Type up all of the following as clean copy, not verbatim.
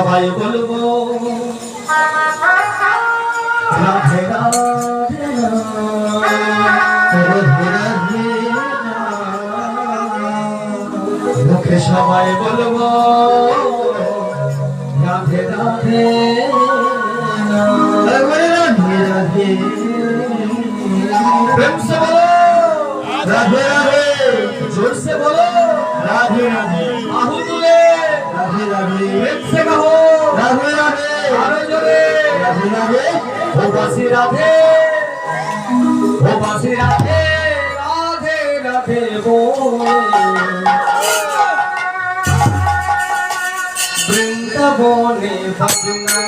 সবাই বলবো রাধে রাধে রাধে মুখে সবাই বলবো রাধে রাধে রাধে রাধে प्रेम से बोलो राधे राधे जोर से बोलो राधे राधे आहू तुले राधे राधे प्रेम से कहो राधे राधे आरो जोरे राधे राधे ओ बासी राधे राधे राधे बोले वृंदावने भजना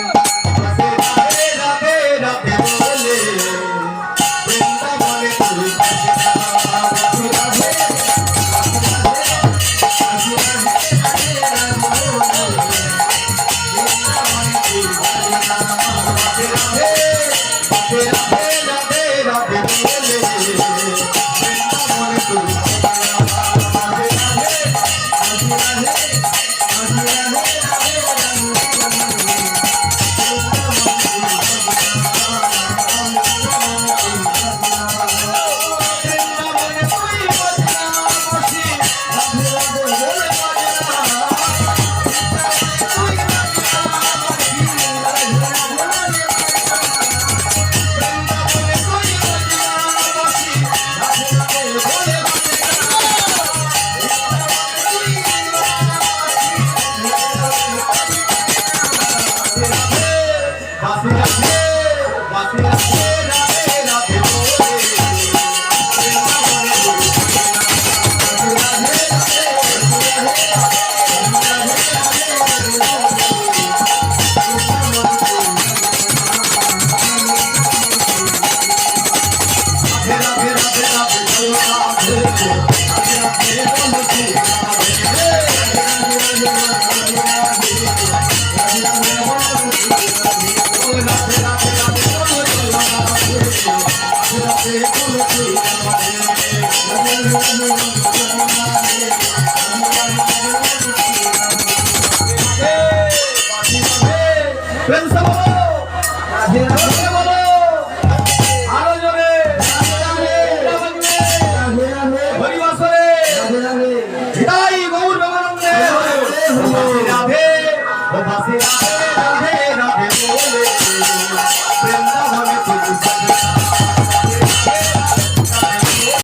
Pensa